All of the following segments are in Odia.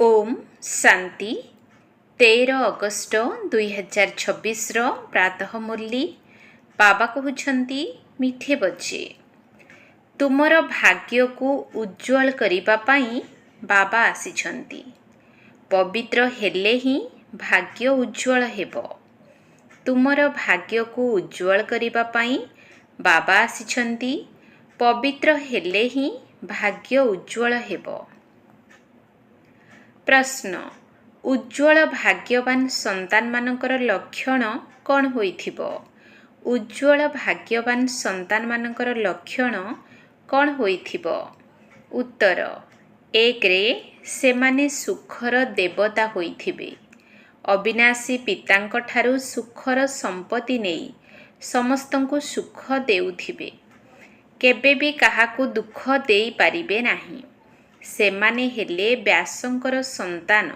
ओम शांति 13 अगस्ट 2026 प्रातः मुरली बाबा कहउछंती मिठे बच्चे तुमर भाग्य को उज्जवल करिबा पाई बाबा आसीछंती। पवित्र हेले ही भाग्य उज्जवल हेबो। तुमर भाग्य को उज्जवल करिबा पाई बाबा आसीछंती। पवित्र हेले ही भाग्य उज्जवल हेबो। प्रश्न उज्ज्वल भाग्यवान संतान मानकर लक्षण कौन होइथिबो? उज्ज्वल भाग्यवान संतान मानकर लक्षण कौन होइथिबो? उत्तर एक रे सेमाने सुखर देवता होइथिबे। अविनाशी पितांक ठारू सुखर संपत्ति नेई समस्तंकु सुख देउथिबे। केबे भी काहाकु दुख देई पारिबे नाही। सेमाने हेले व्यासंकर संतान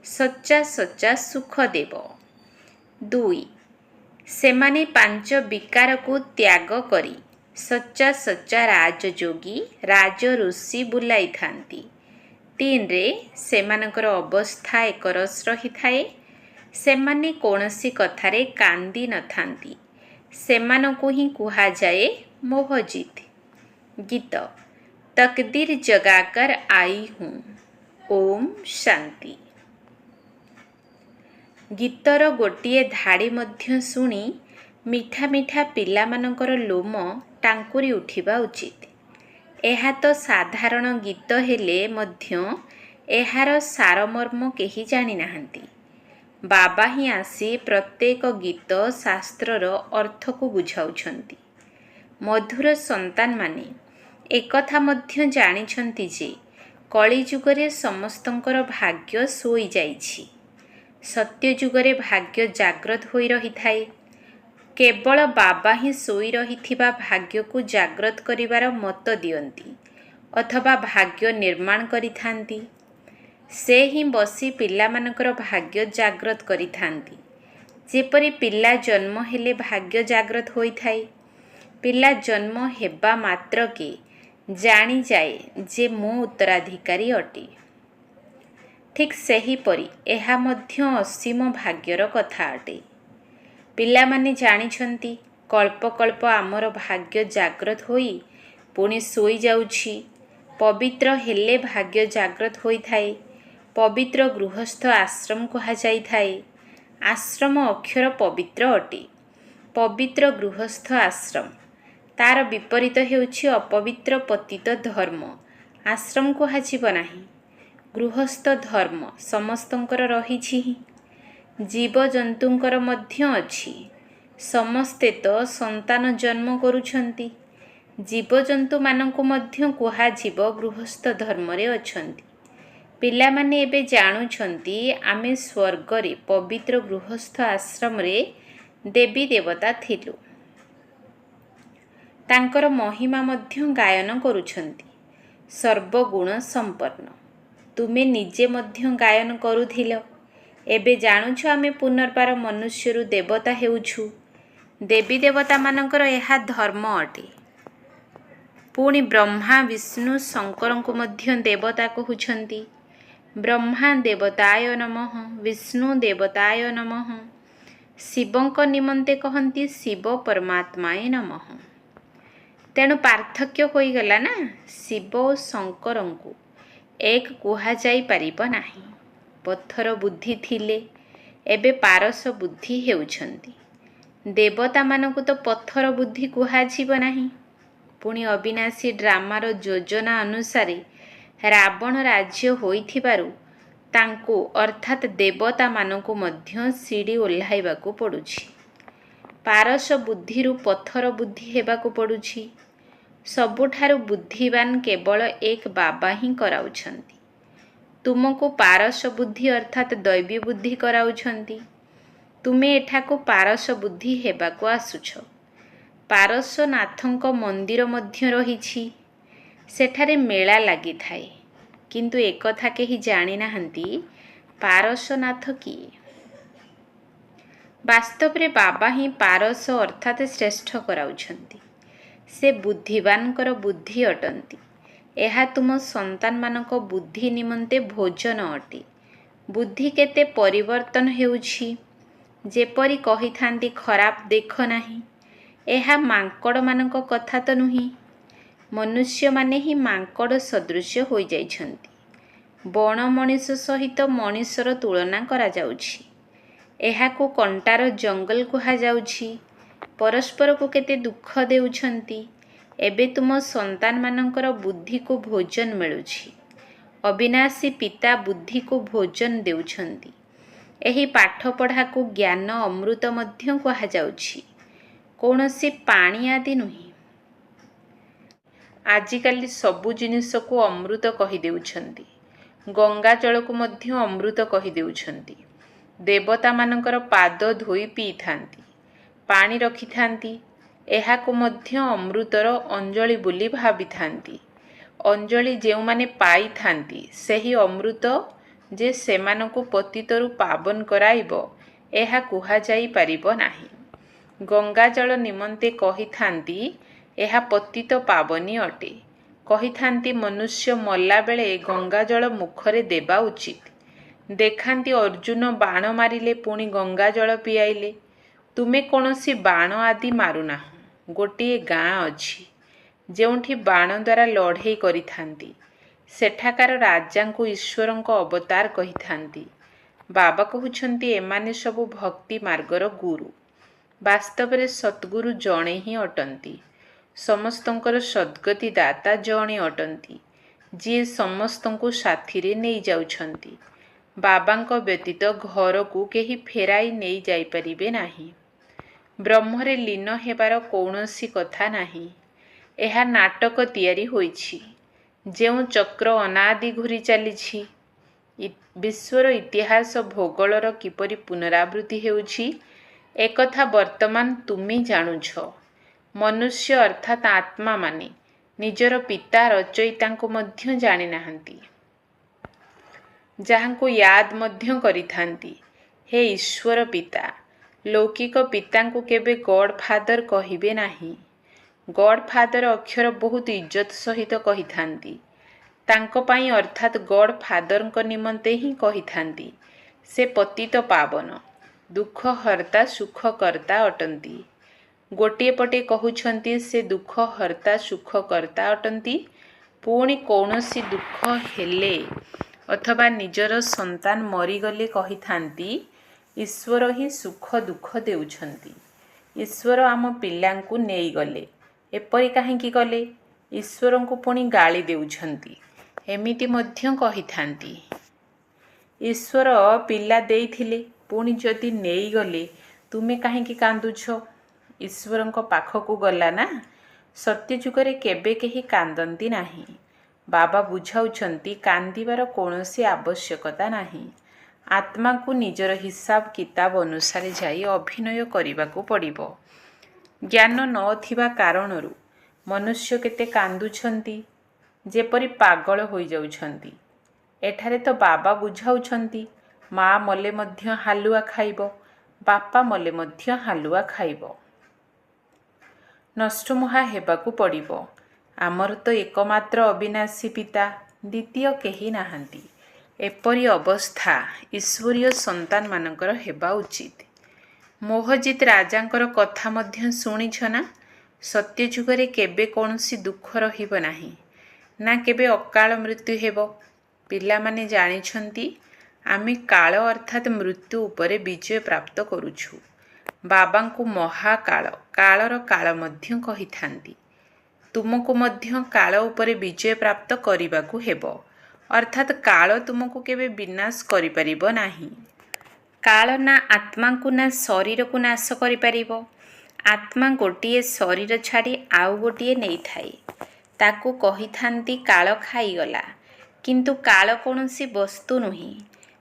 सच्चा सच्चा सुख देव। 2 सेमाने 5 विकार को त्याग करी सच्चा सच्चा राजयोगी राज ऋषि बुलाई थांती। 3 रे सेमानकर अवस्था एकरस रही थाए। सेमाने कौनसी कथारे कांदी न थांती। सेमानको ही कुहा जाए मोहजित। गीत तकदीर जगाकर आई हूँ। ओम शांति। गीतर गोटिए धाड़ी मध्य सुनी मिठा मिठा पिला मानकर लोम टांकुरी उठिबा उचित। एहा तो साधारण गीत हेले मध्य एहार सारमर्म केही जानी नाहंती। बाबा ही आसी प्रत्येक गीत शास्त्रर अर्थ को बुझाउछंती। मधुर संतान माने एकथा मध्य जानिछंती जे कली जुगरे समस्तंकर भाग्य सोई जाइछि। सत्य जुगरे भाग्य जाग्रत होई रही थाए। केवल बाबा ही सोई रहिथिबा भाग्य को जाग्रत करिवार मत दियंती अथवा भाग्य निर्माण करिथांती। से ही बसी पिला मानकर भाग्य जाग्रत करिथांती। जेपरि पिला जन्म हेले भाग्य जाग्रत होई थाए। पिला जन्म हेबा मात्र के जानी जाए जे मो उत्तराधिकारी अटे। ठीक सही परी एहा मध्य असीम भाग्यर कथा अटे। पिला माने जानिछंती कल्प कल्प आमर भाग्य जाग्रत होई पुणी सोई जाउछि। पवित्र हेले भाग्य जाग्रत होई थाए। पवित्र गृहस्थ आश्रम कहा जाई थाए। आश्रम अक्षर पवित्र अटे। पवित्र गृहस्थ आश्रम तार विपरीत हेउछि अपवित्र पतित धर्म। आश्रम कुहाजिब नाही। गृहस्थ धर्म समस्तंकर रहिछि। जीव जंतुंकर मध्य अछि। समस्ते तो संतान जन्म करुछंती। जीव जंतु मानंकु मध्य कुहाजिब गृहस्थ धर्म रे अछंती। पिला माने एबे जानुछंती आमे स्वर्ग रे पवित्र गृहस्थ आश्रम रे देवी देवता थिलु। तांकर महिमा मध्य गायन करुछंती। सर्वगुण संपन्न तुमे निजे मध्य गायन करुथिल। एबे जानुछ आमे पुनर्बार मनुष्यरु देवता हेउछु। देवी देवता मानकर एहा धर्म अटे। पुणी ब्रह्मा विष्णु शंकरंकु मध्य देवता कहुछंती। ब्रह्मा देवताय नमः विष्णु देवताय नमः। शिवंक निमंते कहंती शिव परमात्माय नमः। तेणु पार्थक्य होई गला ना। शिव और शंकरंकु एक कुहा जाई पारिब नाही। पत्थर बुद्धि थिले एबे पारस बुद्धि हेउछंती। देवता मानकु तो पत्थर बुद्धि कुहा जिब नाही। पुणी अविनाशी ड्रामार योजना अनुसारे रावण राज्य होइथिबारु तांकु अर्थात देवता मानकु मध्य सीढ़ी ओह्लाइबाकु पड़ुछि। पारस बुद्धिरु पत्थर बुद्धि हेबाकु पड़ुछि। सबुठारु बुद्धिवान केवल एक बाबा ही कराउछंती। तुमको पारस बुद्धि अर्थात दैवी बुद्धि कराउछंती। तुमे एठाको पारस बुद्धि हेबाकु आसुछ। पारसनाथंक मंदिर मध्य रहिछि। सेठारे मेला लागि थाए। किंतु एकथा केही जानि नाहंती पारसनाथ किए। वास्तव रे बाबा ही पारस अर्थात श्रेष्ठ कराउछंती। से बुद्धिवानकर बुद्धि अटंती। ଏହା ତୁମ ସନ୍ତାନମାନଙ୍କ ବୁଦ୍ଧି ନିମନ୍ତେ ଭୋଜନ ଅଟେ। ବୁଦ୍ଧି କେତେ ପରିବର୍ତ୍ତନ ହେଉଛି। ଯେପରି କହିଥାନ୍ତି ଖରାପ ଦେଖ ନାହିଁ। ଏହା ମାଙ୍କଡ଼ମାନଙ୍କ କଥା ତ ନୁହେଁ। ମନୁଷ୍ୟମାନେ ହିଁ ମାଙ୍କଡ଼ ସଦୃଶ ହୋଇଯାଇଛନ୍ତି। ବଣ ମଣିଷ ସହିତ ମଣିଷର ତୁଳନା କରାଯାଉଛି। ଏହାକୁ କଣ୍ଟାର ଜଙ୍ଗଲ କୁହାଯାଉଛି। ପରସ୍ପରକୁ କେତେ ଦୁଃଖ ଦେଉଛନ୍ତି। ଏବେ ତୁମ ସନ୍ତାନମାନଙ୍କର ବୁଦ୍ଧିକୁ ଭୋଜନ ମିଳୁଛି। ଅବିନାଶୀ ପିତା ବୁଦ୍ଧିକୁ ଭୋଜନ ଦେଉଛନ୍ତି। ଏହି ପାଠପଢ଼ାକୁ ଜ୍ଞାନ ଅମୃତ ମଧ୍ୟ କୁହାଯାଉଛି। କୌଣସି ପାଣି ଆଦି ନୁହେଁ। ଆଜିକାଲି ସବୁ ଜିନିଷକୁ ଅମୃତ କହିଦେଉଛନ୍ତି। ଗଙ୍ଗା ଜଳକୁ ମଧ୍ୟ ଅମୃତ କହିଦେଉଛନ୍ତି। ଦେବତାମାନଙ୍କର ପାଦ ଧୋଇ ପିଇଥାନ୍ତି। ପାଣି ରଖିଥାନ୍ତି। ଏହାକୁ ମଧ୍ୟ ଅମୃତର ଅଞ୍ଜଳି ବୋଲି ଭାବିଥାନ୍ତି। ଅଞ୍ଜଳି ଯେଉଁମାନେ ପାଇଥାନ୍ତି ସେହି ଅମୃତ ଯେ ସେମାନଙ୍କୁ ପତିତରୁ ପାବନ କରାଇବ ଏହା କୁହାଯାଇପାରିବ ନାହିଁ। ଗଙ୍ଗାଜଳ ନିମନ୍ତେ କହିଥାନ୍ତି ଏହା ପତିତ ପାବନୀ ଅଟେ। କହିଥାନ୍ତି ମନୁଷ୍ୟ ମଲାବେଳେ ଗଙ୍ଗାଜଳ ମୁଖରେ ଦେବା ଉଚିତ। ଦେଖାନ୍ତି ଅର୍ଜୁନ ବାଣ ମାରିଲେ ପୁଣି ଗଙ୍ଗାଜଳ ପିଆଇଲେ। ତୁମେ କୌଣସି ବାଣ ଆଦି ମାରୁନାହଁ। ଗୋଟିଏ ଗାଁ ଅଛି ଯେଉଁଠି ବାଣ ଦ୍ୱାରା ଲଢ଼େଇ କରିଥାନ୍ତି। ସେଠାକାର ରାଜାଙ୍କୁ ଈଶ୍ୱରଙ୍କ ଅବତାର କହିଥାନ୍ତି। ବାବା କହୁଛନ୍ତି ଏମାନେ ସବୁ ଭକ୍ତି ମାର୍ଗର ଗୁରୁ। ବାସ୍ତବରେ ସଦ୍ଗୁରୁ ଜଣେ ହିଁ ଅଟନ୍ତି। ସମସ୍ତଙ୍କର ସଦ୍ଗତି ଦାତା ଜଣେ ଅଟନ୍ତି, ଯିଏ ସମସ୍ତଙ୍କୁ ସାଥିରେ ନେଇଯାଉଛନ୍ତି। ବାବାଙ୍କ ବ୍ୟତୀତ ଘରକୁ କେହି ଫେରାଇ ନେଇ ଯାଇପାରିବେ ନାହିଁ। ବ୍ରହ୍ମରେ ଲୀନ ହେବାର କୌଣସି କଥା ନାହିଁ। ଏହା ନାଟକ ତିଆରି ହୋଇଛି। ଯେଉଁ ଚକ୍ର ଅନାଦି ଘୂରି ଚାଲିଛି। ବିଶ୍ୱର ଇତିହାସ ଭୂଗୋଳର କିପରି ପୁନରାବୃତ୍ତି ହେଉଛି ଏକଥା ବର୍ତ୍ତମାନ ତୁମେ ଜାଣୁଛ। ମନୁଷ୍ୟ ଅର୍ଥାତ୍ ଆତ୍ମାମାନେ ନିଜର ପିତା ରଚୟିତାଙ୍କୁ ମଧ୍ୟ ଜାଣିନାହାନ୍ତି। ଯାହାଙ୍କୁ ୟାଦ ମଧ୍ୟ କରିଥାନ୍ତି, ହେ ଈଶ୍ୱର ପିତା। ଲୌକିକ ପିତାଙ୍କୁ କେବେ ଗଡ୍ ଫାଦର କହିବେ ନାହିଁ। ଗଡ୍ ଫାଦର ଅକ୍ଷର ବହୁତ ଇଜ୍ଜତ ସହିତ କହିଥାନ୍ତି। ତାଙ୍କ ପାଇଁ ଅର୍ଥାତ୍ ଗଡ୍ ଫାଦରଙ୍କ ନିମନ୍ତେ ହିଁ କହିଥାନ୍ତି। ସେ ପତିତ ପାବନ, ଦୁଃଖ ହର୍ତ୍ତା ସୁଖ କର୍ତ୍ତା ଅଟନ୍ତି। ଗୋଟିଏ ପଟେ କହୁଛନ୍ତି ସେ ଦୁଃଖ ହର୍ତ୍ତା ସୁଖ କର୍ତ୍ତା ଅଟନ୍ତି, ପୁଣି କୌଣସି ଦୁଃଖ ହେଲେ ଅଥବା ନିଜର ସନ୍ତାନ ମରିଗଲେ କହିଥାନ୍ତି ଈଶ୍ୱର ହିଁ ସୁଖ ଦୁଃଖ ଦେଉଛନ୍ତି। ଈଶ୍ୱର ଆମ ପିଲାଙ୍କୁ ନେଇଗଲେ। ଏପରି କାହିଁକି କଲେ? ଈଶ୍ୱରଙ୍କୁ ପୁଣି ଗାଳି ଦେଉଛନ୍ତି। ଏମିତି ମଧ୍ୟ କହିଥାନ୍ତି। ଈଶ୍ୱର ପିଲା ଦେଇଥିଲେ, ପୁଣି ଯଦି ନେଇଗଲେ ତୁମେ କାହିଁକି କାନ୍ଦୁଛ? ଈଶ୍ୱରଙ୍କ ପାଖକୁ ଗଲା ନା। ସତ୍ୟଯୁଗରେ କେବେ କେହି କାନ୍ଦନ୍ତି ନାହିଁ। ବାବା ବୁଝାଉଛନ୍ତି କାନ୍ଦିବାର କୌଣସି ଆବଶ୍ୟକତା ନାହିଁ। ଆତ୍ମାକୁ ନିଜର ହିସାବ କିତାବ ଅନୁସାରେ ଯାଇ ଅଭିନୟ କରିବାକୁ ପଡ଼ିବ। ଜ୍ଞାନ ନଥିବା କାରଣରୁ ମନୁଷ୍ୟ କେତେ କାନ୍ଦୁଛନ୍ତି, ଯେପରି ପାଗଳ ହୋଇଯାଉଛନ୍ତି। ଏଠାରେ ତ ବାବା ବୁଝାଉଛନ୍ତି ମା ମଲେ ମଧ୍ୟ ହାଲୁଆ ଖାଇବ, ବାପା ମଲେ ମଧ୍ୟ ହାଲୁଆ ଖାଇବ। ନଷ୍ଟମୋହା ହେବାକୁ ପଡ଼ିବ। ଆମର ତ ଏକମାତ୍ର ଅବିନାଶୀ ପିତା, ଦ୍ୱିତୀୟ କେହି ନାହାନ୍ତି। ଏପରି ଅବସ୍ଥା ଈଶ୍ୱରୀୟ ସନ୍ତାନମାନଙ୍କର ହେବା ଉଚିତ। ମୋହଜିତ ରାଜାଙ୍କର କଥା ମଧ୍ୟ ଶୁଣିଛ ନା? ସତ୍ୟଯୁଗରେ କେବେ କୌଣସି ଦୁଃଖ ରହିବ ନାହିଁ, ନା କେବେ ଅକାଳ ମୃତ୍ୟୁ ହେବ। ପିଲାମାନେ ଜାଣିଛନ୍ତି ଆମେ କାଳ ଅର୍ଥାତ୍ ମୃତ୍ୟୁ ଉପରେ ବିଜୟ ପ୍ରାପ୍ତ କରୁଛୁ। ବାବାଙ୍କୁ ମହାକାଳ, କାଳର କାଳ ମଧ୍ୟ କହିଥାନ୍ତି। ତୁମକୁ ମଧ୍ୟ କାଳ ଉପରେ ବିଜୟ ପ୍ରାପ୍ତ କରିବାକୁ ହେବ, ଅର୍ଥାତ୍ କାଳ ତୁମକୁ କେବେ ବିନାଶ କରିପାରିବ ନାହିଁ। କାଳ ନା ଆତ୍ମାଙ୍କୁ ନା ଶରୀରକୁ ନାଶ କରିପାରିବ। ଆତ୍ମା ଗୋଟିଏ ଶରୀର ଛାଡ଼ି ଆଉ ଗୋଟିଏ ନେଇଥାଏ। ତାକୁ କହିଥାନ୍ତି କାଳ ଖାଇଗଲା। କିନ୍ତୁ କାଳ କୌଣସି ବସ୍ତୁ ନୁହେଁ।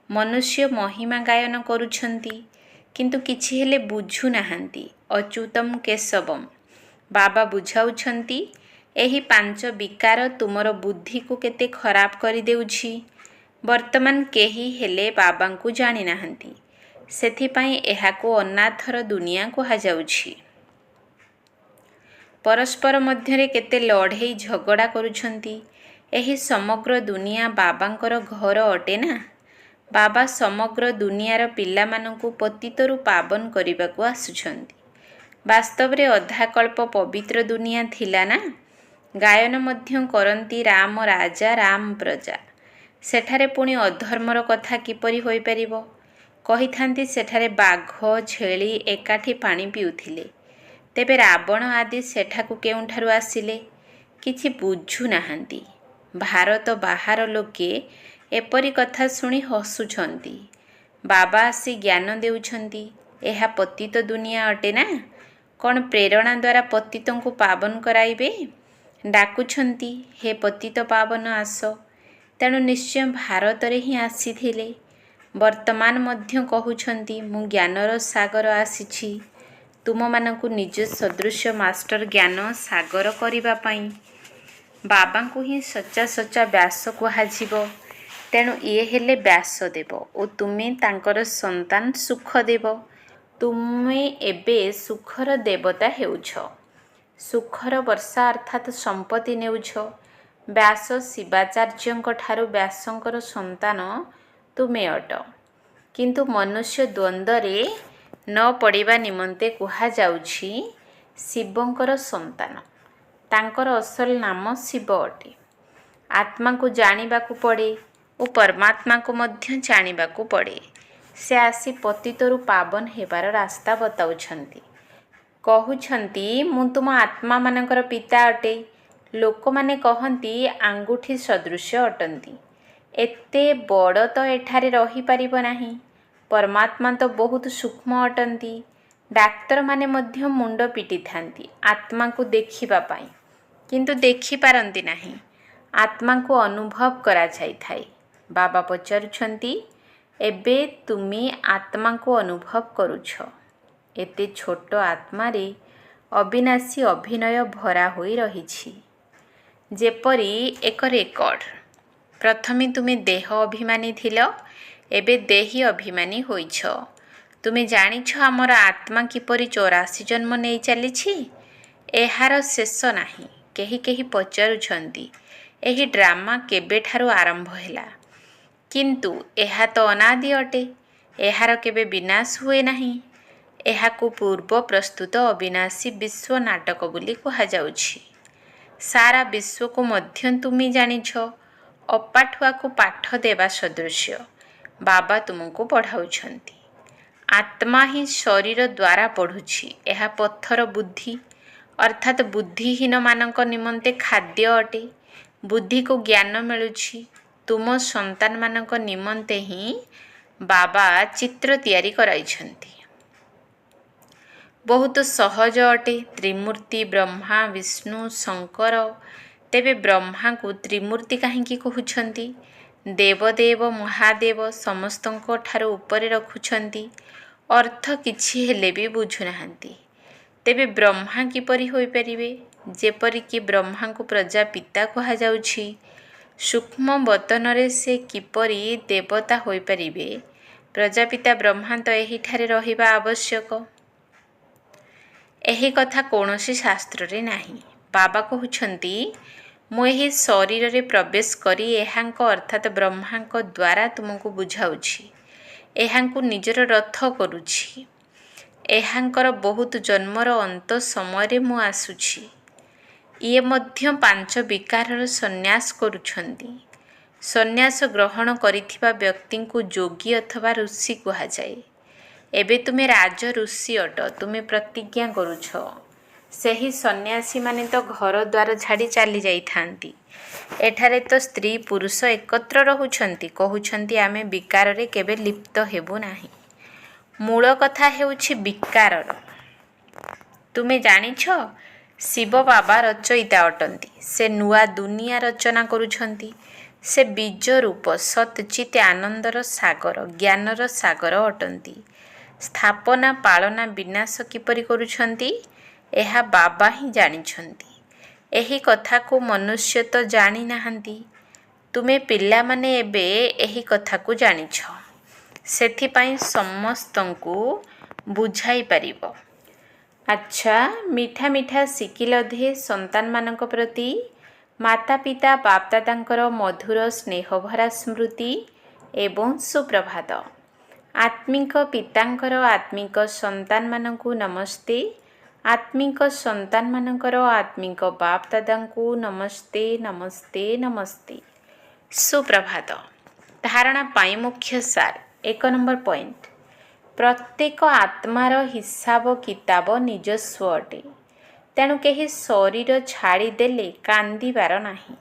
ମନୁଷ୍ୟ ମହିମା ଗାୟନ କରୁଛନ୍ତି, କିନ୍ତୁ କିଛି ହେଲେ ବୁଝୁନାହାନ୍ତି। ଅଚ୍ୟୁତମ୍ କେଶବମ୍। ବାବା ବୁଝାଉଛନ୍ତି ଏହି 5 ବିକାର ତୁମର ବୁଦ୍ଧିକୁ କେତେ ଖରାପ କରିଦେଉଛି। ବର୍ତ୍ତମାନ କେହି ହେଲେ ବାବାଙ୍କୁ ଜାଣିନାହାନ୍ତି। ସେଥିପାଇଁ ଏହାକୁ ଅନାଥର ଦୁନିଆ କୁହାଯାଉଛି। ପରସ୍ପର ମଧ୍ୟରେ କେତେ ଲଢ଼େଇ ଝଗଡ଼ା କରୁଛନ୍ତି। ଏହି ସମଗ୍ର ଦୁନିଆ ବାବାଙ୍କର ଘର ଅଟେ ନା। ବାବା ସମଗ୍ର ଦୁନିଆର ପିଲାମାନଙ୍କୁ ପତିତରୁ ପାବନ କରିବାକୁ ଆସୁଛନ୍ତି। ବାସ୍ତବରେ ଅଧାକଳ୍ପ ପବିତ୍ର ଦୁନିଆ ଥିଲା ନା। ଗାୟନ ମଧ୍ୟ କରନ୍ତି ରାମ ରାଜା ରାମ ପ୍ରଜା। ସେଠାରେ ପୁଣି ଅଧର୍ମର କଥା କିପରି ହୋଇପାରିବ? କହିଥାନ୍ତି ସେଠାରେ ବାଘ ଛେଳି ଏକାଠି ପାଣି ପିଉଥିଲେ। ତେବେ ରାବଣ ଆଦି ସେଠାକୁ କେଉଁଠାରୁ ଆସିଲେ? କିଛି ବୁଝୁନାହାନ୍ତି। ଭାରତ ବାହାର ଲୋକେ ଏପରି କଥା ଶୁଣି ହସୁଛନ୍ତି। ବାବା ଆସି ଜ୍ଞାନ ଦେଉଛନ୍ତି। ଏହା ପତିତ ଦୁନିଆ ଅଟେ ନା। କ'ଣ ପ୍ରେରଣା ଦ୍ୱାରା ପତିତଙ୍କୁ ପାବନ କରାଇବେ? ଡାକୁଛନ୍ତି, ହେ ପତିତ ପାବନ ଆସ। ତେଣୁ ନିଶ୍ଚୟ ଭାରତରେ ହିଁ ଆସିଥିଲେ। ବର୍ତ୍ତମାନ ମଧ୍ୟ କହୁଛନ୍ତି, ମୁଁ ଜ୍ଞାନର ସାଗର ଆସିଛି ତୁମମାନଙ୍କୁ ନିଜ ସଦୃଶ ମାଷ୍ଟର ଜ୍ଞାନ ସାଗର କରିବା ପାଇଁ। ବାବାଙ୍କୁ ହିଁ ସଚା ସଚା ବ୍ୟାସ କୁହାଯିବ। ତେଣୁ ଇଏ ହେଲେ ବ୍ୟାସଦେବ ଓ ତୁମେ ତାଙ୍କର ସନ୍ତାନ ସୁଖଦେବ। ତୁମେ ଏବେ ସୁଖର ଦେବତା ହେଉଛ। ସୁଖର ବର୍ଷା ଅର୍ଥାତ୍ ସମ୍ପତ୍ତି ନେଉଛ। ବ୍ୟାସ ଶିବାଚାର୍ଯ୍ୟଙ୍କ ଠାରୁ ବ୍ୟାସଙ୍କର ସନ୍ତାନ ତୁମେ ଅଟ। କିନ୍ତୁ ମନୁଷ୍ୟ ଦ୍ୱନ୍ଦ୍ୱରେ ନ ପଡ଼ିବା ନିମନ୍ତେ କୁହାଯାଉଛି ଶିବଙ୍କର ସନ୍ତାନ। ତାଙ୍କର ଅସଲ ନାମ ଶିବ ଅଟେ। ଆତ୍ମାକୁ ଜାଣିବାକୁ ପଡ଼େ ଓ ପରମାତ୍ମାକୁ ମଧ୍ୟ ଜାଣିବାକୁ ପଡ଼େ। ସେ ଆସି ପତିତରୁ ପାବନ ହେବାର ରାସ୍ତା ବତାଉଛନ୍ତି। କହୁଛନ୍ତି, ମୁଁ ତୁମ ଆତ୍ମାମାନଙ୍କର ପିତା ଅଟେ। ଲୋକମାନେ କହନ୍ତି ଆଙ୍ଗୁଠି ସଦୃଶ ଅଟନ୍ତି। ଏତେ ବଡ଼ ତ ଏଠାରେ ରହିପାରିବ ନାହିଁ। ପରମାତ୍ମା ତ ବହୁତ ସୂକ୍ଷ୍ମ ଅଟନ୍ତି। ଡାକ୍ତରମାନେ ମଧ୍ୟ ମୁଣ୍ଡ ପିଟିଥାନ୍ତି ଆତ୍ମାକୁ ଦେଖିବା ପାଇଁ, କିନ୍ତୁ ଦେଖିପାରନ୍ତି ନାହିଁ। ଆତ୍ମାକୁ ଅନୁଭବ କରାଯାଇଥାଏ। ବାବା ପଚାରୁଛନ୍ତି, ଏବେ ତୁମେ ଆତ୍ମାକୁ ଅନୁଭବ କରୁଛ। ଏତେ ଛୋଟ ଆତ୍ମାରେ ଅବିନାଶୀ ଅଭିନୟ ଭରା ହୋଇ ରହିଛି। ଯେପରି ଏକ ରେକର୍ଡ। ପ୍ରଥମେ ତୁମେ ଦେହ ଅଭିମାନୀ ଥିଲ, ଏବେ ଦେହୀ ଅଭିମାନୀ ହୋଇଛ। ତୁମେ ଜାଣିଛ ଆମର ଆତ୍ମା କିପରି 84 ଜନ୍ମ ନେଇ ଚାଲିଛି? ଏହାର ଶେଷ ନାହିଁ। କେହି କେହି ପଚାରୁଛନ୍ତି, ଏହି ଡ୍ରାମା କେବେଠାରୁ ଆରମ୍ଭ ହେଲା? କିନ୍ତୁ ଏହା ତ ଅନାଦି ଅଟେ। ଏହାର କେବେ ବିନାଶ ହୁଏ ନାହିଁ। ଏହାକୁ ପୂର୍ବ ପ୍ରସ୍ତୁତ ଅବିନାଶୀ ବିଶ୍ୱ ନାଟକ ବୋଲି କୁହାଯାଉଛି। ସାରା ବିଶ୍ୱକୁ ମଧ୍ୟ ତୁମେ ଜାଣିଛ। ଅପାଠୁଆକୁ ପାଠ ଦେବା ସଦୃଶ ବାବା ତୁମକୁ ପଢ଼ାଉଛନ୍ତି। ଆତ୍ମା ହିଁ ଶରୀର ଦ୍ୱାରା ପଢ଼ୁଛି। ଏହା ପଥର ବୁଦ୍ଧି ଅର୍ଥାତ୍ ବୁଦ୍ଧିହୀନମାନଙ୍କ ନିମନ୍ତେ ଖାଦ୍ୟ ଅଟେ। ବୁଦ୍ଧିକୁ ଜ୍ଞାନ ମିଳୁଛି। ତୁମ ସନ୍ତାନମାନଙ୍କ ନିମନ୍ତେ ହିଁ ବାବା ଚିତ୍ର ତିଆରି କରାଇଛନ୍ତି। ବହୁତ ସହଜ ଅଟେ। ତ୍ରିମୂର୍ତ୍ତି ବ୍ରହ୍ମା ବିଷ୍ଣୁ ଶଙ୍କର। ତେବେ ବ୍ରହ୍ମାଙ୍କୁ ତ୍ରିମୂର୍ତ୍ତି କାହିଁକି କହୁଛନ୍ତି? ଦେବଦେବ ମହାଦେବ ସମସ୍ତଙ୍କ ଠାରୁ ଉପରେ ରଖୁଛନ୍ତି। ଅର୍ଥ କିଛି ହେଲେ ବି ବୁଝୁନାହାନ୍ତି। ତେବେ ବ୍ରହ୍ମା କିପରି ହୋଇପାରିବେ? ଯେପରିକି ବ୍ରହ୍ମାଙ୍କୁ ପ୍ରଜାପିତା କୁହାଯାଉଛି। ସୂକ୍ଷ୍ମ ବତନରେ ସେ କିପରି ଦେବତା ହୋଇପାରିବେ? ପ୍ରଜାପିତା ବ୍ରହ୍ମା ତ ଏହିଠାରେ ରହିବା ଆବଶ୍ୟକ। ଏହି କଥା କୌଣସି ଶାସ୍ତ୍ରରେ ନାହିଁ। ବାବା କହୁଛନ୍ତି, ମୁଁ ଏହି ଶରୀରରେ ପ୍ରବେଶ କରି ଏହାଙ୍କ ଅର୍ଥାତ୍ ବ୍ରହ୍ମାଙ୍କ ଦ୍ୱାରା ତୁମକୁ ବୁଝାଉଛି। ଏହାଙ୍କୁ ନିଜର ରଥ କରୁଛି। ଏହାଙ୍କର ବହୁତ ଜନ୍ମର ଅନ୍ତ ସମୟରେ ମୁଁ ଆସୁଛି। ଇଏ ମଧ୍ୟ 5 ବିକାରର ସନ୍ନ୍ୟାସ କରୁଛନ୍ତି। ସନ୍ନ୍ୟାସ ଗ୍ରହଣ କରିଥିବା ବ୍ୟକ୍ତିଙ୍କୁ ଯୋଗୀ ଅଥବା ଋଷି କୁହାଯାଏ। ଏବେ ତୁମେ ରାଜ ଋଷି ଅଟ। ତୁମେ ପ୍ରତିଜ୍ଞା କରୁଛ। ସେହି ସନ୍ନ୍ୟାସୀମାନେ ତ ଘର ଦ୍ୱାର ଛାଡ଼ି ଚାଲି ଯାଇଥାନ୍ତି। ଏଠାରେ ତ ସ୍ତ୍ରୀ ପୁରୁଷ ଏକତ୍ର ରହୁଛନ୍ତି। କହୁଛନ୍ତି ଆମେ ବିକାରରେ କେବେ ଲିପ୍ତ ହେବୁ ନାହିଁ। ମୂଳ କଥା ହେଉଛି ବିକାରର। ତୁମେ ଜାଣିଛ, ଶିବ ବାବା ରଚୟିତା ଅଟନ୍ତି। ସେ ନୂଆ ଦୁନିଆ ରଚନା କରୁଛନ୍ତି। ସେ ବୀଜ ରୂପ ସତ୍ ଚିତ୍ ଆନନ୍ଦର ସାଗର ଜ୍ଞାନର ସାଗର ଅଟନ୍ତି। ସ୍ଥାପନା ପାଳନା ବିନାଶ କିପରି କରୁଛନ୍ତି, ଏହା ବାବା ହିଁ ଜାଣିଛନ୍ତି। ଏହି କଥାକୁ ମନୁଷ୍ୟ ତ ଜାଣିନାହାନ୍ତି। ତୁମେ ପିଲାମାନେ ଏବେ ଏହି କଥାକୁ ଜାଣିଛ। ସେଥିପାଇଁ ସମସ୍ତଙ୍କୁ ବୁଝାଇ ପାରିବ। ଆଚ୍ଛା, ମିଠା ମିଠା ଶିକିଲଧେ ସନ୍ତାନମାନଙ୍କ ପ୍ରତି ମାତା ପିତା ବାପଦାଦାଙ୍କର ମଧୁର ସ୍ନେହଭରା ସ୍ମୃତି ଏବଂ ସୁପ୍ରଭାତ। ଆତ୍ମିକ ପିତାଙ୍କର ଆତ୍ମିକ ସନ୍ତାନମାନଙ୍କୁ ନମସ୍ତେ। ଆତ୍ମିକ ସନ୍ତାନମାନଙ୍କର ଆତ୍ମିକ ବାପଦାଦାଙ୍କୁ ନମସ୍ତେ ନମସ୍ତେ ନମସ୍ତେ। ସୁପ୍ରଭାତ। ଧାରଣା ପାଇଁ ମୁଖ୍ୟ ସାର। 1 ନମ୍ବର ପଏଣ୍ଟ। ପ୍ରତ୍ୟେକ ଆତ୍ମାର ହିସାବ କିତାବ ନିଜସ୍ୱ ଅଟେ। ତେଣୁ କେହି ଶରୀର ଛାଡ଼ିଦେଲେ କାନ୍ଦିବାର ନାହିଁ।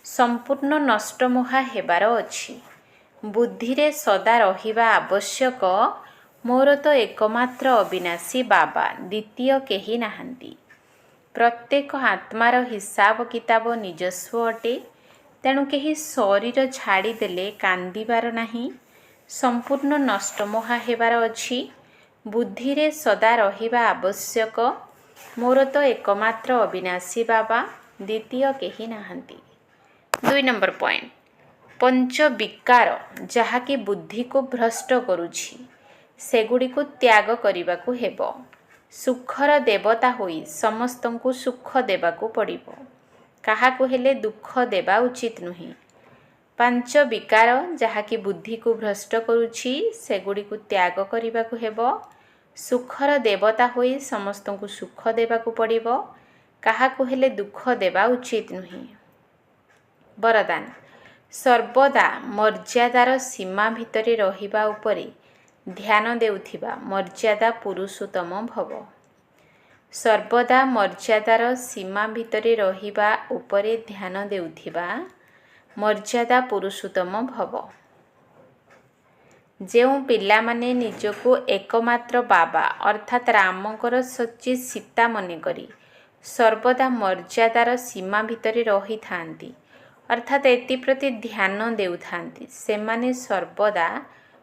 ସମ୍ପୂର୍ଣ୍ଣ ନଷ୍ଟମୋହା ହେବାର ଅଛି। ବୁଦ୍ଧିରେ ସଦା ରହିବା ଆବଶ୍ୟକ। ମୋର ତ ଏକମାତ୍ର ଅବିନାଶୀ ବାବା, ଦ୍ୱିତୀୟ କେହି ନାହାନ୍ତି। ପ୍ରତ୍ୟେକ ଆତ୍ମାର ହିସାବ କିତାବ ନିଜସ୍ୱ ଅଟେ। ତେଣୁ କେହି ଶରୀର ଛାଡ଼ିଦେଲେ କାନ୍ଦିବାର ନାହିଁ। ସମ୍ପୂର୍ଣ୍ଣ ନଷ୍ଟମୋହା ହେବାର ଅଛି। ବୁଦ୍ଧିରେ ସଦା ରହିବା ଆବଶ୍ୟକ। ମୋର ତ ଏକମାତ୍ର ଅବିନାଶୀ ବାବା, ଦ୍ୱିତୀୟ କେହି ନାହାନ୍ତି। 2 ନମ୍ବର ପଏଣ୍ଟ। ପଞ୍ଚ ବିକାର ଯାହାକି ବୁଦ୍ଧିକୁ ଭ୍ରଷ୍ଟ କରୁଛି, ସେଗୁଡ଼ିକୁ ତ୍ୟାଗ କରିବାକୁ ହେବ। ସୁଖର ଦେବତା ହୋଇ ସମସ୍ତଙ୍କୁ ସୁଖ ଦେବାକୁ ପଡ଼ିବ। କାହାକୁ ହେଲେ ଦୁଃଖ ଦେବା ଉଚିତ ନୁହେଁ। 5 ବିକାର ଯାହାକି ବୁଦ୍ଧିକୁ ଭ୍ରଷ୍ଟ କରୁଛି, ସେଗୁଡ଼ିକୁ ତ୍ୟାଗ କରିବାକୁ ହେବ। ସୁଖର ଦେବତା ହୋଇ ସମସ୍ତଙ୍କୁ ସୁଖ ଦେବାକୁ ପଡ଼ିବ। କାହାକୁ ହେଲେ ଦୁଃଖ ଦେବା ଉଚିତ ନୁହେଁ। ବରଦାନ। ସର୍ବଦା ମର୍ଯ୍ୟାଦାର ସୀମା ଭିତରେ ରହିବା ଉପରେ ଧ୍ୟାନ ଦେଉଥିବା ମର୍ଯ୍ୟାଦା ପୁରୁଷୋତ୍ତମ ଭବ। ସର୍ବଦା ମର୍ଯ୍ୟାଦାର ସୀମା ଭିତରେ ରହିବା ଉପରେ ଧ୍ୟାନ ଦେଉଥିବା ମର୍ଯ୍ୟାଦା ପୁରୁଷୋତ୍ତମ ଭବ। ଯେଉଁ ପିଲାମାନେ ନିଜକୁ ଏକମାତ୍ର ବାବା ଅର୍ଥାତ୍ ରାମଙ୍କର ସଚ୍ଚି ସୀତା ମନେକରି ସର୍ବଦା ମର୍ଯ୍ୟାଦାର ସୀମା ଭିତରେ ରହିଥାନ୍ତି ଅର୍ଥାତ୍ ଏଥିପ୍ରତି ଧ୍ୟାନ ଦେଉଥାନ୍ତି, ସେମାନେ ସର୍ବଦା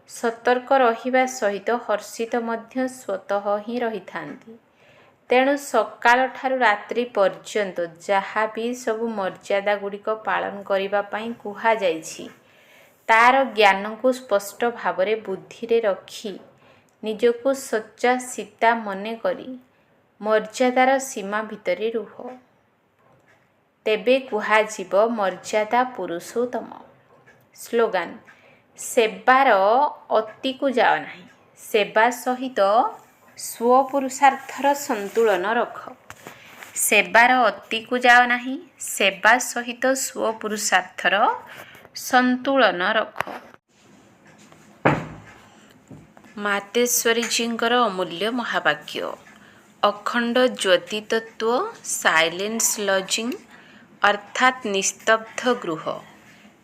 ସତର୍କ ରହିବା ସହିତ ହର୍ଷିତ ମଧ୍ୟ ସ୍ୱତଃ ହିଁ ରହିଥାନ୍ତି। ତେଣୁ ସକାଳଠାରୁ ରାତ୍ରି ପର୍ଯ୍ୟନ୍ତ ଯାହା ବି ସବୁ ମର୍ଯ୍ୟାଦା ଗୁଡ଼ିକ ପାଳନ କରିବା ପାଇଁ କୁହାଯାଇଛି, ତାର ଜ୍ଞାନକୁ ସ୍ପଷ୍ଟ ଭାବରେ ବୁଦ୍ଧିରେ ରଖି ନିଜକୁ ସଚ୍ଚା ସୀତା ମନେକରି ମର୍ଯ୍ୟାଦାର ସୀମା ଭିତରେ ରୁହ। ତେବେ କୁହାଯିବ ମର୍ଯ୍ୟାଦା ପୁରୁଷୋତ୍ତମ। ସ୍ଲୋଗାନ। ସେବାର ଅତିକୁ ଯାଅ ନାହିଁ, ସେବା ସହିତ ସ୍ୱପୁରୁଷାର୍ଥର ସନ୍ତୁଳନ ରଖ। ସେବାର ଅତିକୁ ଯାଅ ନାହିଁ, ସେବା ସହିତ ସ୍ୱପୁରୁଷାର୍ଥର ସନ୍ତୁଳନ ରଖ। ମାତେଶ୍ୱରୀଜୀଙ୍କର ଅମୂଲ୍ୟ ମହାବାକ୍ୟ। ଅଖଣ୍ଡ ଜ୍ୟୋତି ତତ୍ତ୍ୱ, ସାଇଲେନ୍ସ ଲଜିଂ ଅର୍ଥାତ୍ ନିସ୍ତବ୍ଧ ଗୃହ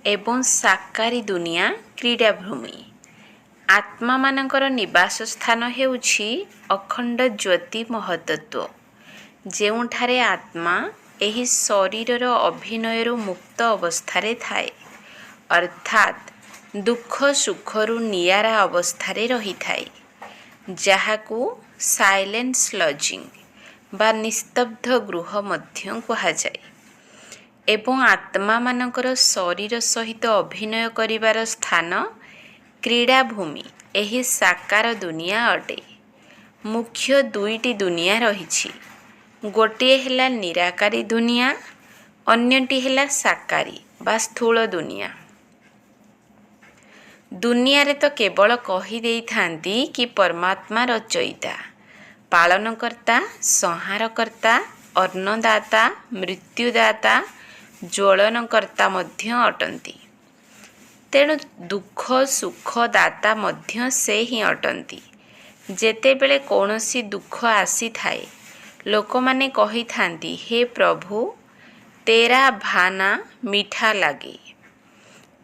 ଏବଂ ସାକାରୀ ଦୁନିଆ କ୍ରୀଡ଼ାଭୂମି। ଆତ୍ମାମାନଙ୍କର ନିବାସ ସ୍ଥାନ ହେଉଛି ଅଖଣ୍ଡ ଜ୍ୟୋତି ମହତ୍ତତ୍ୱ, ଯେଉଁଠାରେ ଆତ୍ମା ଏହି ଶରୀରର ଅଭିନୟରୁ ମୁକ୍ତ ଅବସ୍ଥାରେ ଥାଏ ଅର୍ଥାତ୍ ଦୁଃଖ ସୁଖରୁ ନିଆରା ଅବସ୍ଥାରେ ରହିଥାଏ, ଯାହାକୁ ସାଇଲେନ୍ସ ଲଜିଂ ବା ନିସ୍ତବ୍ଧ ଗୃହ ମଧ୍ୟ କୁହାଯାଏ। ଏବଂ ଆତ୍ମାମାନଙ୍କର ଶରୀର ସହିତ ଅଭିନୟ କରିବାର ସ୍ଥାନ କ୍ରୀଡ଼ାଭୂମି ଏହି ସାକାର ଦୁନିଆ ଅଟେ। ମୁଖ୍ୟ 2ଟି ଦୁନିଆ ରହିଛି। ଗୋଟିଏ ହେଲା ନିରାକାରୀ ଦୁନିଆ, ଅନ୍ୟଟି ହେଲା ସାକାରୀ ବା ସ୍ଥୂଳ ଦୁନିଆ। ଦୁନିଆରେ ତ କେବଳ କହିଦେଇଥାନ୍ତି କି ପରମାତ୍ମା ରଚୟିତା, ପାଳନକର୍ତ୍ତା, ସଂହାରକର୍ତ୍ତା, ଅନ୍ନଦାତା, ମୃତ୍ୟୁଦାତା, ଜ୍ୱଳନକର୍ତ୍ତା ମଧ୍ୟ ଅଟନ୍ତି। ତେଣୁ ଦୁଃଖ ସୁଖ ଦାତା ମଧ୍ୟ ସେ ହିଁ ଅଟନ୍ତି। ଯେତେବେଳେ କୌଣସି ଦୁଃଖ ଆସିଥାଏ, ଲୋକମାନେ କହିଥାନ୍ତି, ହେ ପ୍ରଭୁ, ତେରା ଭାନା ମିଠା ଲାଗେ।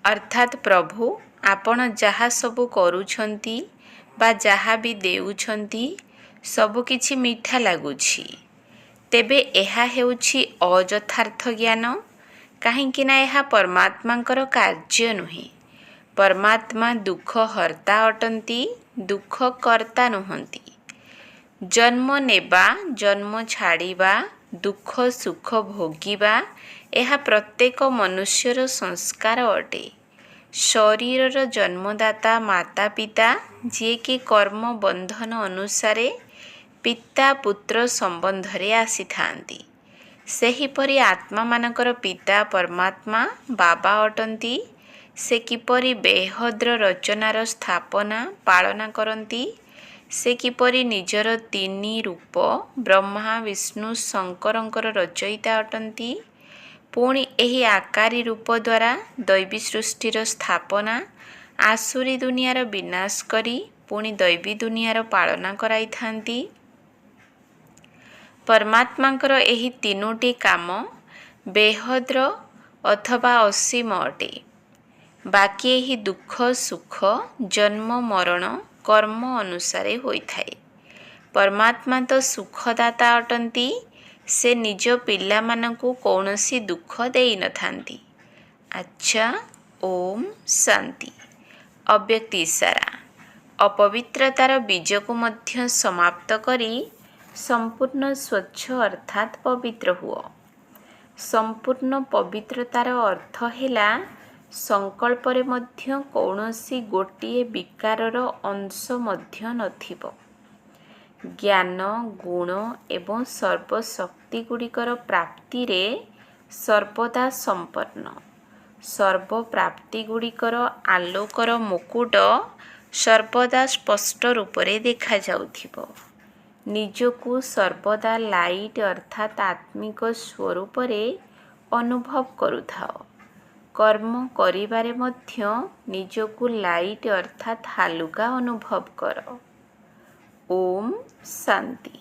ଅର୍ଥାତ୍ ପ୍ରଭୁ, ଆପଣ ଯାହା ସବୁ କରୁଛନ୍ତି ବା ଯାହା ବି ଦେଉଛନ୍ତି, ସବୁକିଛି ମିଠା ଲାଗୁଛି। ତେବେ ଏହା ହେଉଛି ଅଯଥାର୍ଥ ଜ୍ଞାନ, କାହିଁକିନା ଏହା ପରମାତ୍ମାଙ୍କର କାର୍ଯ୍ୟ ନୁହେଁ। ପରମାତ୍ମା ଦୁଃଖ ହର୍ତ୍ତା ଅଟନ୍ତି, ଦୁଃଖ କର୍ତ୍ତା ନୁହନ୍ତି। ଜନ୍ମ ନେବା, ଜନ୍ମ ଛାଡ଼ିବା, ଦୁଃଖ ସୁଖ ଭୋଗିବା, ଏହା ପ୍ରତ୍ୟେକ ମନୁଷ୍ୟର ସଂସ୍କାର ଅଟେ। ଶରୀରର ଜନ୍ମଦାତା ମାତା ପିତା, ଯିଏକି କର୍ମ ବନ୍ଧନ ଅନୁସାରେ ପିତା ପୁତ୍ର ସମ୍ବନ୍ଧରେ ଆସିଥାନ୍ତି, ସେହିପରି ଆତ୍ମାମାନଙ୍କର ପିତା ପରମାତ୍ମା ବାବା ଅଟନ୍ତି। ସେ କିପରି ବେହଦ୍ର ରଚନାର ସ୍ଥାପନା ପାଳନା କରନ୍ତି, ସେ କିପରି ନିଜର 3 ରୂପ ବ୍ରହ୍ମା ବିଷ୍ଣୁ ଶଙ୍କରଙ୍କର ରଚୟିତା ଅଟନ୍ତି। ପୁଣି ଏହି ଆକାରୀ ରୂପ ଦ୍ୱାରା ଦୈବୀ ସୃଷ୍ଟିର ସ୍ଥାପନା, ଆସୁରୀ ଦୁନିଆର ବିନାଶ କରି ପୁଣି ଦୈବୀ ଦୁନିଆର ପାଳନା କରାଇଥାନ୍ତି। ପରମାତ୍ମାଙ୍କର ଏହି 3ଟି କାମ ବେହଦ୍ର ଅଥବା ଅସୀମ ଅଟେ। ବାକି ଏହି ଦୁଃଖ ସୁଖ ଜନ୍ମ ମରଣ କର୍ମ ଅନୁସାରେ ହୋଇଥାଏ। ପରମାତ୍ମା ତ ସୁଖଦାତା ଅଟନ୍ତି। ସେ ନିଜ ପିଲାମାନଙ୍କୁ କୌଣସି ଦୁଃଖ ଦେଇନଥାନ୍ତି। ଆଚ୍ଛା, ଓମ୍ ଶାନ୍ତି। ଅବ୍ୟକ୍ତି ଇଶାରା। ଅପବିତ୍ରତାର ବୀଜକୁ ମଧ୍ୟ ସମାପ୍ତ କରି ସମ୍ପୂର୍ଣ୍ଣ ସ୍ୱଚ୍ଛ ଅର୍ଥାତ୍ ପବିତ୍ର ହୁଅ। ସମ୍ପୂର୍ଣ୍ଣ ପବିତ୍ରତାର ଅର୍ଥ ହେଲା ସଂକଳ୍ପରେ ମଧ୍ୟ କୌଣସି ଗୋଟିଏ ବିକାରର ଅଂଶ ମଧ୍ୟ ନଥିବ। ଜ୍ଞାନ ଗୁଣ ଏବଂ ସର୍ବଶକ୍ତିଗୁଡ଼ିକର ପ୍ରାପ୍ତିରେ ସର୍ବଦା ସମ୍ପନ୍ନ। ସର୍ବପ୍ରାପ୍ତିଗୁଡ଼ିକର ଆଲୋକର ମୁକୁଟ ସର୍ବଦା ସ୍ପଷ୍ଟ ରୂପରେ ଦେଖାଯାଉଥିବ। ନିଜକୁ ସର୍ବଦା ଲାଇଟ୍ ଅର୍ଥାତ୍ ଆତ୍ମିକ ସ୍ୱରୂପରେ ଅନୁଭବ କରୁଥାଅ। କର୍ମ କରିବାରେ ମଧ୍ୟ ନିଜକୁ ଲାଇଟ୍ ଅର୍ଥାତ୍ ହାଲୁକା ଅନୁଭବ କର। ଓମ୍ ଶାନ୍ତି।